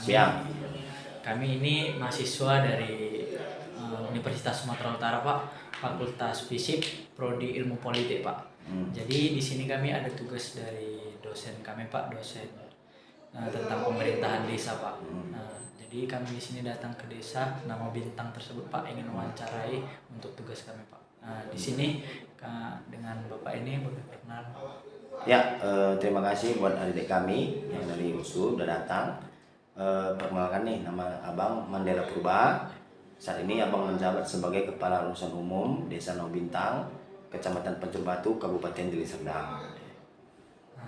Ya. Kami ini mahasiswa dari Universitas Sumatera Utara, Pak, Fakultas FISIP, Prodi Ilmu Politik, Pak. Jadi di sini kami ada tugas dari dosen kami, Pak, dosen tentang pemerintahan desa, Pak. Jadi kami di sini datang ke desa nama Bintang tersebut, Pak, ingin mewawancarai untuk tugas kami, Pak. Di sini dengan Bapak ini boleh perkenalan. Ya, terima kasih buat adik kami yang dari USU udah datang. Perkenalkan nih, nama Abang Mandela Purba. Saat ini Abang menjabat sebagai Kepala Urusan Umum Desa Nobintang, Kecamatan Pancur Batu, Kabupaten Deli Serdang.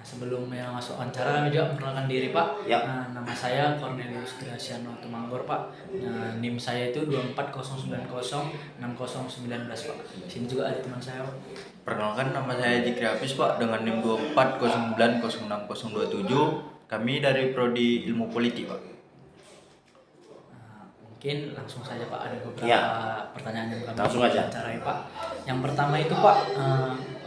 Sebelum masuk wawancara kami juga memperkenalkan diri, Pak. Ya. Nama saya Cornelius Graciano Tumanggor, Pak. NIM saya itu 240906019, Pak. Sini juga ada teman saya, Pak. Perkenalkan, nama saya Jikri Hafiz, Pak, dengan NIM 240906067. Kami dari Prodi Ilmu Politik, Pak. Mungkin langsung saja, Pak, ada beberapa pertanyaan yang kami langsung aja wawancarai, Pak. Yang pertama itu, Pak,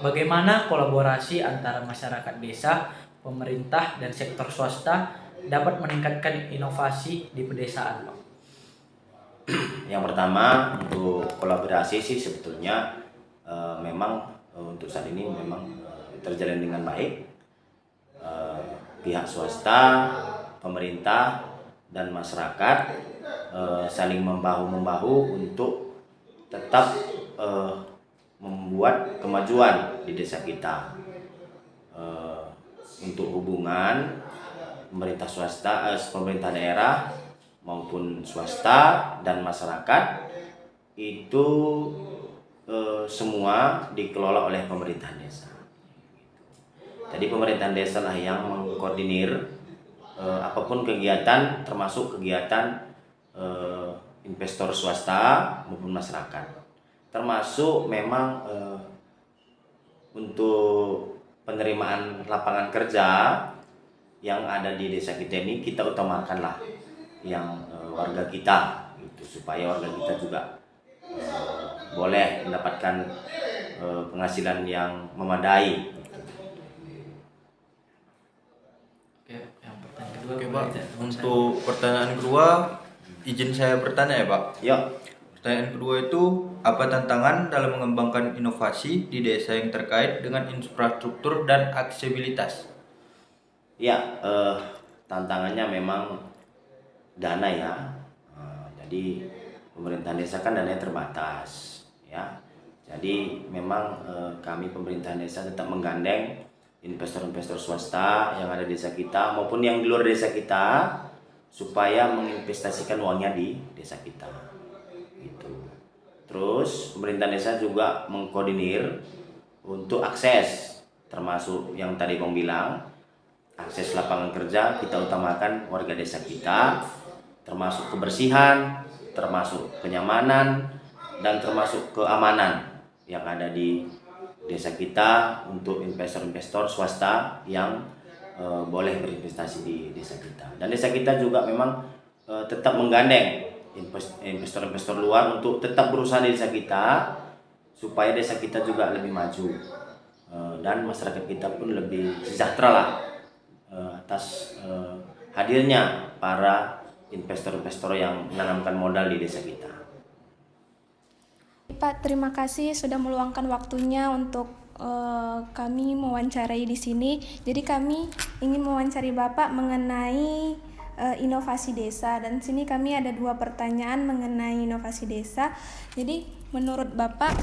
bagaimana kolaborasi antara masyarakat desa, pemerintah, dan sektor swasta dapat meningkatkan inovasi di pedesaan, Pak? Yang pertama, untuk kolaborasi sih sebetulnya memang untuk saat ini memang terjalin dengan baik. Pihak swasta, pemerintah, dan masyarakat saling membahu-membahu untuk tetap membuat kemajuan di desa kita. Untuk hubungan pemerintah swasta, pemerintah daerah maupun swasta dan masyarakat itu semua dikelola oleh pemerintah desa. Jadi pemerintahan desa lah yang mengkoordinir apapun kegiatan, termasuk kegiatan investor swasta maupun masyarakat. Termasuk memang untuk penerimaan lapangan kerja yang ada di desa kita ini, kita utamakanlah yang warga kita gitu, supaya warga kita juga boleh mendapatkan penghasilan yang memadai. Oke, Pak. Untuk pertanyaan kedua, izin saya bertanya ya, Pak. Ya. Pertanyaan kedua itu, apa tantangan dalam mengembangkan inovasi di desa yang terkait dengan infrastruktur dan aksesibilitas? Ya, tantangannya memang dana ya. Jadi pemerintahan desa kan dananya terbatas, ya. Jadi memang kami pemerintahan desa tetap menggandeng investor-investor swasta yang ada di desa kita maupun yang di luar desa kita supaya menginvestasikan uangnya di desa kita. Gitu. Terus pemerintah desa juga mengkoordinir untuk akses, termasuk yang tadi Bang bilang, akses lapangan kerja kita utamakan warga desa kita, termasuk kebersihan, termasuk kenyamanan, dan termasuk keamanan yang ada di desa kita untuk investor-investor swasta yang boleh berinvestasi di desa kita. Dan desa kita juga memang tetap menggandeng investor-investor luar untuk tetap berusaha di desa kita supaya desa kita juga lebih maju dan masyarakat kita pun lebih sejahtera lah atas hadirnya para investor-investor yang menanamkan modal di desa kita. Pak, terima kasih sudah meluangkan waktunya untuk kami mewawancarai di sini. Jadi kami ingin mewawancari Bapak mengenai inovasi desa, dan sini kami ada 2 pertanyaan mengenai inovasi desa. Jadi menurut Bapak,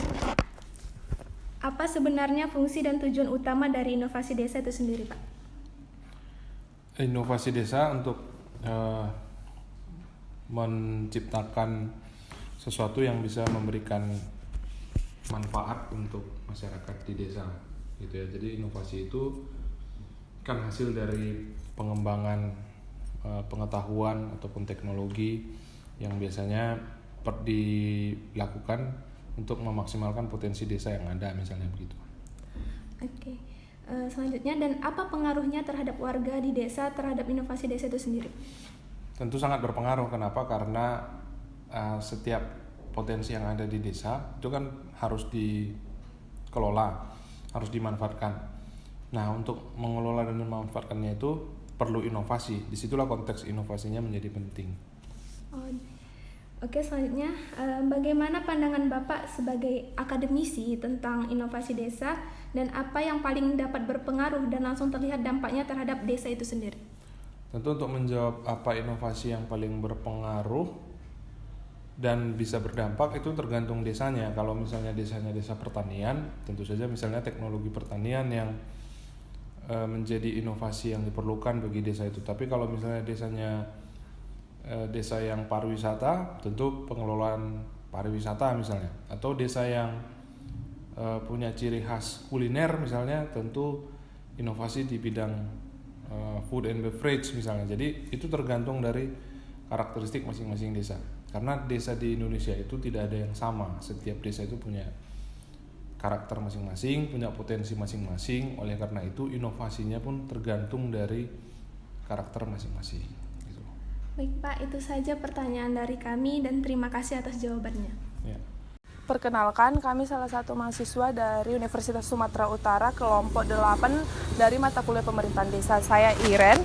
apa sebenarnya fungsi dan tujuan utama dari inovasi desa itu sendiri, Pak? Inovasi desa untuk menciptakan sesuatu yang bisa memberikan manfaat untuk masyarakat di desa gitu ya. Jadi inovasi itu kan hasil dari pengembangan pengetahuan ataupun teknologi yang biasanya dilakukan untuk memaksimalkan potensi desa yang ada, misalnya begitu. Oke. Selanjutnya, dan apa pengaruhnya terhadap warga di desa terhadap inovasi desa itu sendiri? Tentu sangat berpengaruh. Kenapa? Karena setiap potensi yang ada di desa itu kan harus dikelola, harus dimanfaatkan. Nah, untuk mengelola dan memanfaatkannya itu perlu inovasi. Disitulah konteks inovasinya menjadi penting. Oh, oke, selanjutnya bagaimana pandangan Bapak sebagai akademisi tentang inovasi desa dan apa yang paling dapat berpengaruh dan langsung terlihat dampaknya terhadap desa itu sendiri? Tentu untuk menjawab apa inovasi yang paling berpengaruh dan bisa berdampak itu tergantung desanya. Kalau misalnya desanya desa pertanian, tentu saja misalnya teknologi pertanian yang menjadi inovasi yang diperlukan bagi desa itu. Tapi kalau misalnya desanya desa yang pariwisata, tentu pengelolaan pariwisata misalnya, atau desa yang punya ciri khas kuliner misalnya, tentu inovasi di bidang food and beverage misalnya. Jadi itu tergantung dari karakteristik masing-masing desa. Karena desa di Indonesia itu tidak ada yang sama. Setiap desa itu punya karakter masing-masing, punya potensi masing-masing. Oleh karena itu inovasinya pun tergantung dari karakter masing-masing. Gitu. Baik Pak, itu saja pertanyaan dari kami dan terima kasih atas jawabannya. Ya. Perkenalkan, kami salah satu mahasiswa dari Universitas Sumatera Utara, kelompok 8 dari mata kuliah pemerintahan desa. Saya Iren.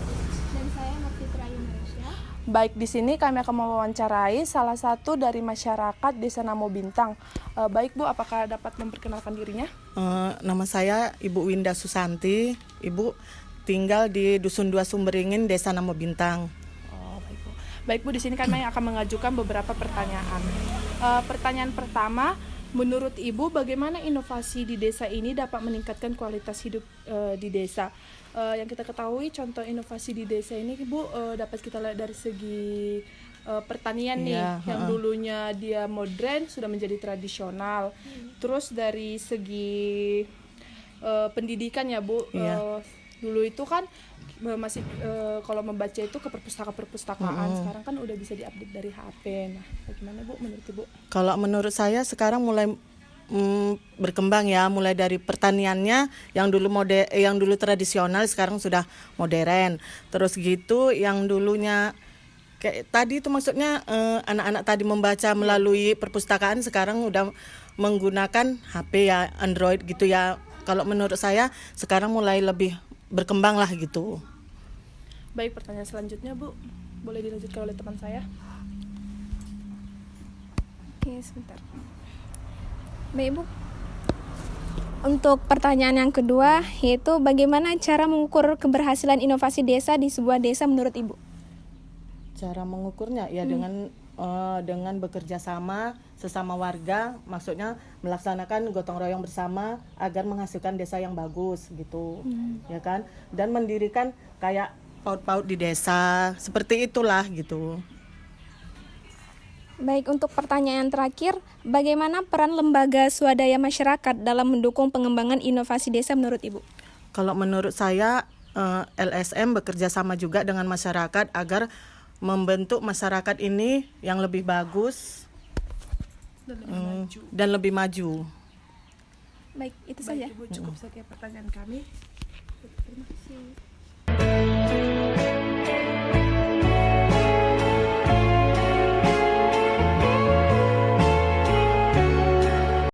Dan saya Novitra Indonesia. Baik, di sini kami akan mewawancarai salah satu dari masyarakat Desa Namo Bintang. Baik Bu, apakah dapat memperkenalkan dirinya? Nama saya Ibu Winda Susanti. Ibu tinggal di Dusun 2 Sumberingin, Desa Namo Bintang. Oh, baik Bu. Baik Bu, di sini kami akan mengajukan beberapa pertanyaan. Pertanyaan pertama, menurut Ibu bagaimana inovasi di desa ini dapat meningkatkan kualitas hidup di desa? Yang kita ketahui contoh inovasi di desa ini Ibu dapat kita lihat dari segi pertanian nih, yang dulunya dia modern sudah menjadi tradisional. Terus dari segi pendidikan ya Bu, dulu itu kan masih kalau membaca itu ke perpustakaan, sekarang kan udah bisa diupdate dari HP. Nah, bagaimana Bu menurut Ibu? Kalau menurut saya sekarang mulai berkembang ya, mulai dari pertaniannya yang dulu tradisional sekarang sudah modern. Terus gitu yang dulunya kayak tadi itu maksudnya anak-anak tadi membaca melalui perpustakaan, sekarang udah menggunakan HP ya, Android gitu ya. Kalau menurut saya sekarang mulai lebih berkembang lah gitu. Baik, pertanyaan selanjutnya Bu, boleh dilanjutkan oleh teman saya. Oke, sebentar. Baik Bu, untuk pertanyaan yang kedua yaitu bagaimana cara mengukur keberhasilan inovasi desa di sebuah desa menurut Ibu? Cara mengukurnya ya dengan bekerja sama sesama warga, maksudnya melaksanakan gotong royong bersama agar menghasilkan desa yang bagus gitu, ya kan? Dan mendirikan kayak PAUD-PAUD di desa, seperti itulah gitu. Baik, untuk pertanyaan terakhir, bagaimana peran lembaga swadaya masyarakat dalam mendukung pengembangan inovasi desa menurut Ibu? Kalau menurut saya LSM bekerja sama juga dengan masyarakat agar membentuk masyarakat ini yang lebih bagus dan lebih maju. Baik, itu saja. Baik Ibu, cukup sekian pertanyaan kami. Terima kasih.